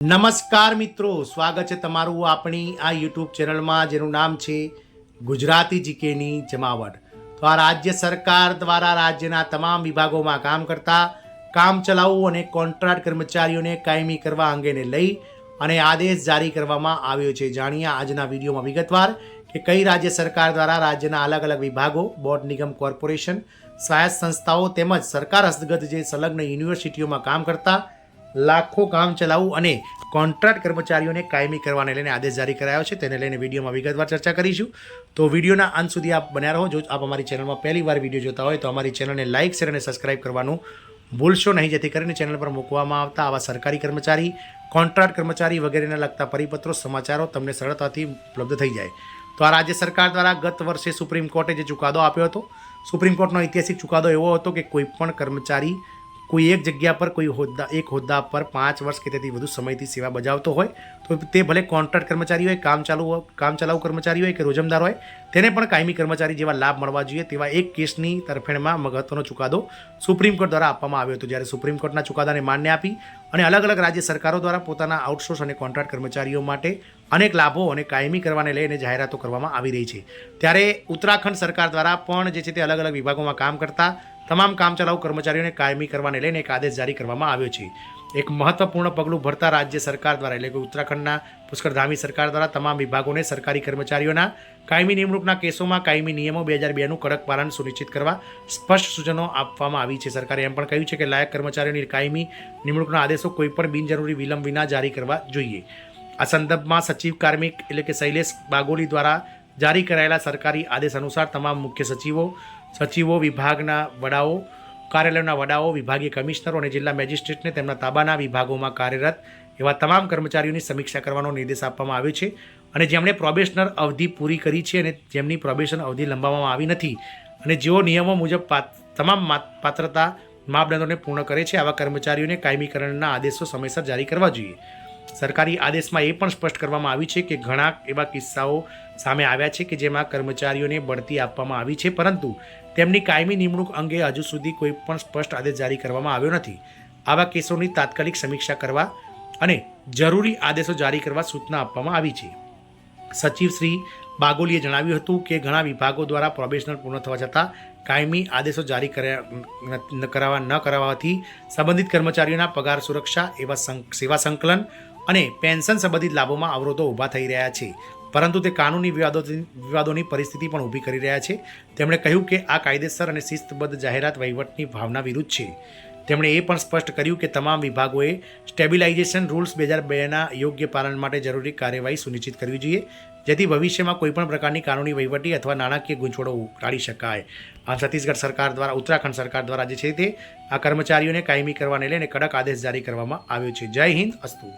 નમસ્કાર મિત્રો, સ્વાગત છે તમારું આપણી આ યુટ્યુબ ચેનલમાં જેનું નામ છે ગુજરાતી જીકેની જમાવટ। તો આ રાજ્ય સરકાર દ્વારા રાજ્યના તમામ વિભાગોમાં કામ કરતા કામચલાઉ અને કોન્ટ્રાક્ટ કર્મચારીઓને કાયમી કરવા અંગેને લઈ અને આદેશ જારી કરવામાં આવ્યો છે। જાણીએ આજના વિડીયોમાં વિગતવાર કે કઈ રાજ્ય સરકાર દ્વારા રાજ્યના અલગ અલગ વિભાગો, બોર્ડ, નિગમ, કોર્પોરેશન, સ્વાયત્ત સંસ્થાઓ તેમજ સરકાર હસ્તગત જે સંલગ્ન યુનિવર્સિટીઓમાં કામ કરતા લાખો કામચલાઉ અને કોન્ટ્રાક્ટ કર્મચારીઓને કાયમી કરવાને લઈને આદેશ જારી કરાયો છે। તેને લઈને વિડીયોમાં વિગતવાર ચર્ચા કરીશું। તો વિડીયોના અંત સુધી આપ બન્યા રહો। જો આપ અમારી ચેનલમાં પહેલી વાર વિડીયો જોતા હોય તો અમારી ચેનલને લાઇક, શેર અને સબસ્ક્રાઇબ કરવાનું ભૂલશો નહીં, જેથી કરીને ચેનલ પર મૂકવામાં આવતા આવા સરકારી કર્મચારી, કોન્ટ્રાક્ટ કર્મચારી વગેરેને લગતા પરિપત્રો, સમાચારો તમને સરળતાથી ઉપલબ્ધ થઈ જાય। તો આ રાજ્ય સરકાર દ્વારા ગત વર્ષે સુપ્રીમ કોર્ટે જે ચુકાદો આપ્યો હતો, સુપ્રીમ કોર્ટનો ઐતિહાસિક ચુકાદો એવો હતો કે કોઈ પણ કર્મચારી કોઈ એક જગ્યા પર કોઈ હોદ્દા પર 5 વર્ષ કે તેથી વધુ સમયથી સેવા બજાવતો હોય તો તે ભલે કોન્ટ્રાક્ટ કર્મચારી હોય, કામચલાઉ કર્મચારી હોય કે રોજમદાર હોય, તેને પણ કાયમી કર્મચારી જેવા લાભ મળવા જોઈએ તેવા એક કેસની તરફેણમાં મહત્વનો ચુકાદો સુપ્રીમ કોર્ટ દ્વારા આપવામાં આવ્યો હતો। જ્યારે સુપ્રીમ કોર્ટના ચુકાદાને માન્ય આપી અને અલગ અલગ રાજ્ય સરકારો દ્વારા પોતાના આઉટસોર્સ અને કોન્ટ્રાક્ટ કર્મચારીઓ માટે અનેક લાભો અને કાયમી કરવાને લઈને જાહેરાતો કરવામાં આવી રહી છે। ત્યારે ઉત્તરાખંડ સરકાર દ્વારા પણ જે છે તે અલગ અલગ વિભાગોમાં કામ કરતા તમામ કામચલાઉ કર્મચારીઓને કાયમી કરવાને લઈને એક આદેશ જારી કરવામાં આવ્યો છે। એક મહત્વપૂર્ણ પગલું ભરતા રાજ્ય સરકાર દ્વારા એટલે કે ઉત્તરાખંડના પુષ્કરધામી સરકાર દ્વારા તમામ વિભાગોને સરકારી કર્મચારીઓના કાયમી નિમણૂકના કેસોમાં કાયમી નિયમો 2002નું કડક પાલન સુનિશ્ચિત કરવા સ્પષ્ટ સૂચનો આપવામાં આવી છે। સરકારે એમ પણ કહ્યું છે કે લાયક કર્મચારીઓની કાયમી નિમણૂકના આદેશો કોઈપણ બિનજરૂરી વિલંબ વિના જારી કરવા જોઈએ। આ સંદર્ભમાં સચિવ કાર્મિક એટલે કે શૈલેષ બાગોલી દ્વારા જારી કરાયેલા સરકારી આદેશ અનુસાર તમામ મુખ્ય સચિવો, વિભાગના વડાઓ, કાર્યાલયના વડાઓ, વિભાગીય કમિશનરો અને જિલ્લા મેજિસ્ટ્રેટને તેમના તાબાના વિભાગોમાં કાર્યરત એવા તમામ કર્મચારીઓની સમીક્ષા કરવાનો નિર્દેશ આપવામાં આવ્યો છે। અને જેમણે પ્રોબેશનર અવધિ પૂરી કરી છે અને જેમની પ્રોબેશન અવધિ લંબાવવામાં આવી નથી અને જેઓ નિયમો મુજબ તમામ પાત્રતા માપદંડોને પૂર્ણ કરે છે આવા કર્મચારીઓને કાયમીકરણના આદેશો સમયસર જારી કરવા જોઈએ। સરકારી આદેશમાં એ પણ સ્પષ્ટ કરવામાં આવ્યું છે કે ઘણા એવા કિસ્સાઓ સામે આવ્યા છે કે જેમાં કર્મચારીઓને બઢતી આપવામાં આવી છે પરંતુ તેમની કાયમી નિમણૂક અંગે હજુ સુધી કોઈ પણ સ્પષ્ટ આદેશ જારી કરવામાં આવ્યો નથી। આવા કેસોની તાત્કાલિક સમીક્ષા કરવા અને જરૂરી આદેશો જારી કરવા સૂચના આપવામાં આવી છે। સચિવ શ્રી બાગોલીએ જણાવ્યું હતું કે ઘણા વિભાગો દ્વારા પ્રોબેશનર પૂર્ણ થવા છતાં કાયમી આદેશો જારી ન કરાવવાથી સંબંધિત કર્મચારીઓના પગાર, સુરક્ષા, સેવા સંકલન અને પેન્શન સંબંધિત લાભોમાં અવરોધો ઊભા થઈ રહ્યા છે, પરંતુ તે કાનૂની વિવાદોની પરિસ્થિતિ પણ ઊભી કરી રહ્યા છે। તેમણે કહ્યું કે આ કાયદેસર અને શિસ્તબદ્ધ જાહેરાત વહીવટની ભાવના વિરુદ્ધ છે। તેમણે એ પણ સ્પષ્ટ કર્યું કે તમામ વિભાગોએ સ્ટેબિલાઇઝેશન રૂલ્સ 2002ના યોગ્ય પાલન માટે જરૂરી કાર્યવાહી સુનિશ્ચિત કરવી જોઈએ, જેથી ભવિષ્યમાં કોઈપણ પ્રકારની કાનૂની, વહીવટી અથવા નાણાકીય ગૂંચવણો ટાળી શકાય। આ છત્તીસગઢ સરકાર દ્વારા, ઉત્તરાખંડ સરકાર દ્વારા જે છે તે આ કર્મચારીઓને કાયમી કરવાને લઈને કડક આદેશ જારી કરવામાં આવ્યો છે। જય હિન્દ, અસ્તુ।